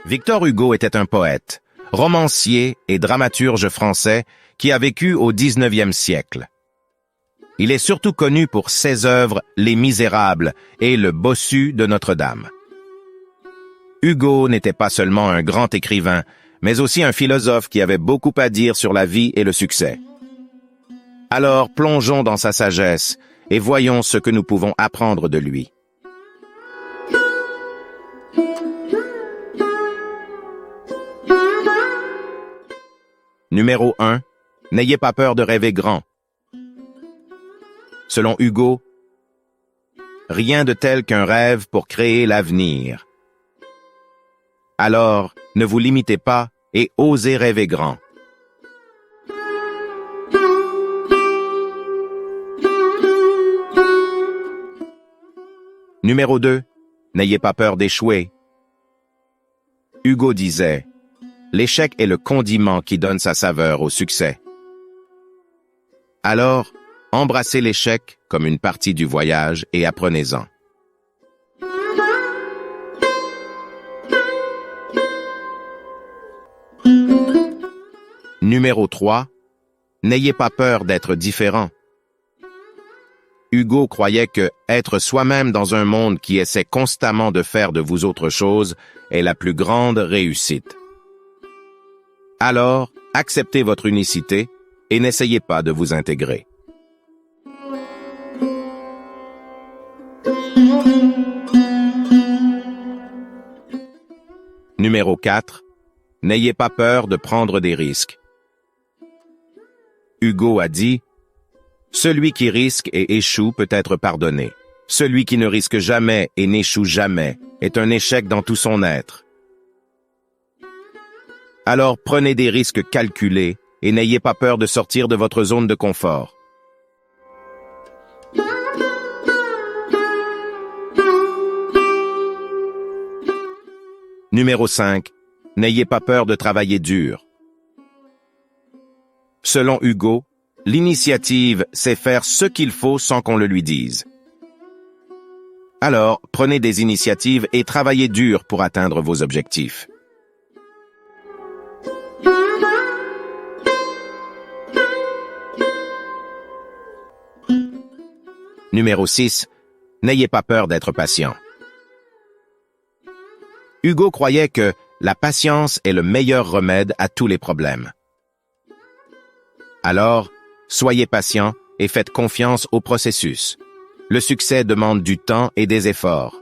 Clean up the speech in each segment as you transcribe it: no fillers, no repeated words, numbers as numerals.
Victor Hugo était un poète, romancier et dramaturge français qui a vécu au XIXe siècle. Il est surtout connu pour ses œuvres Les Misérables et Le Bossu de Notre-Dame. Hugo n'était pas seulement un grand écrivain, mais aussi un philosophe qui avait beaucoup à dire sur la vie et le succès. Alors plongeons dans sa sagesse et voyons ce que nous pouvons apprendre de lui. Numéro 1. N'ayez pas peur de rêver grand. Selon Hugo, rien de tel qu'un rêve pour créer l'avenir. Alors, ne vous limitez pas et osez rêver grand. Numéro 2. N'ayez pas peur d'échouer. Hugo disait, l'échec est le condiment qui donne sa saveur au succès. Alors, embrassez l'échec comme une partie du voyage et apprenez-en. Numéro 3. N'ayez pas peur d'être différent. Hugo croyait que être soi-même dans un monde qui essaie constamment de faire de vous autre chose est la plus grande réussite. Alors, acceptez votre unicité et n'essayez pas de vous intégrer. Numéro 4. N'ayez pas peur de prendre des risques. Hugo a dit, « Celui qui risque et échoue peut être pardonné. Celui qui ne risque jamais et n'échoue jamais est un échec dans tout son être. » Alors prenez des risques calculés et n'ayez pas peur de sortir de votre zone de confort. Numéro 5. N'ayez pas peur de travailler dur. Selon Hugo, l'initiative, c'est faire ce qu'il faut sans qu'on le lui dise. Alors, prenez des initiatives et travaillez dur pour atteindre vos objectifs. Numéro 6. N'ayez pas peur d'être patient. Hugo croyait que la patience est le meilleur remède à tous les problèmes. Alors, soyez patient et faites confiance au processus. Le succès demande du temps et des efforts.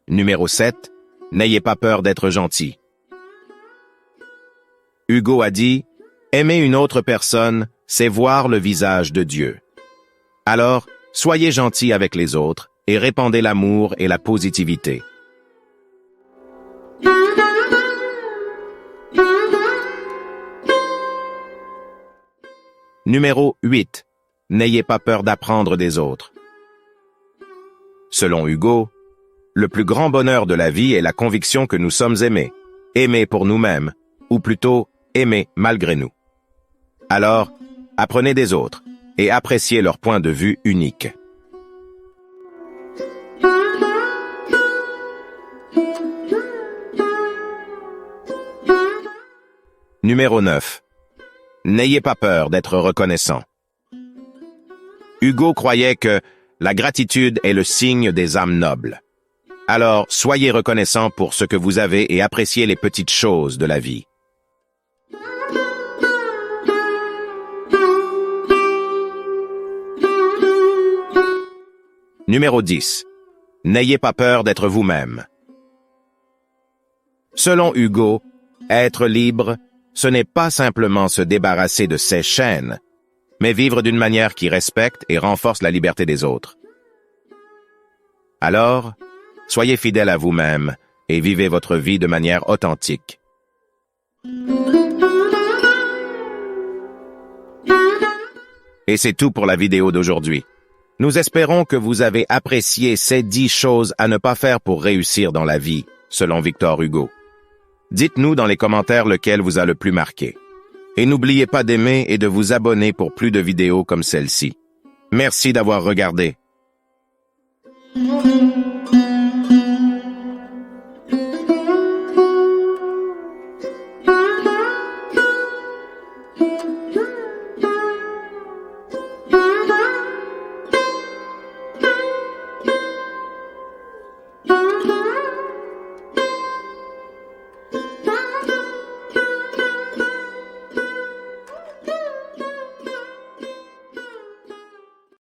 Numéro 7. N'ayez pas peur d'être gentil. Hugo a dit, « Aimer une autre personne, c'est voir le visage de Dieu. » Alors, soyez gentil avec les autres et répandez l'amour et la positivité. Numéro 8. N'ayez pas peur d'apprendre des autres. Selon Hugo, le plus grand bonheur de la vie est la conviction que nous sommes aimés. Aimés pour nous-mêmes, ou plutôt aimés malgré nous. Alors, apprenez des autres et appréciez leur point de vue unique. Numéro 9. N'ayez pas peur d'être reconnaissant. Hugo croyait que la gratitude est le signe des âmes nobles. Alors, soyez reconnaissant pour ce que vous avez et appréciez les petites choses de la vie. Numéro 10. N'ayez pas peur d'être vous-même. Selon Hugo, être libre, ce n'est pas simplement se débarrasser de ses chaînes, mais vivre d'une manière qui respecte et renforce la liberté des autres. Alors, soyez fidèle à vous-même et vivez votre vie de manière authentique. Et c'est tout pour la vidéo d'aujourd'hui. Nous espérons que vous avez apprécié ces 10 choses à ne pas faire pour réussir dans la vie, selon Victor Hugo. Dites-nous dans les commentaires lequel vous a le plus marqué. Et n'oubliez pas d'aimer et de vous abonner pour plus de vidéos comme celle-ci. Merci d'avoir regardé.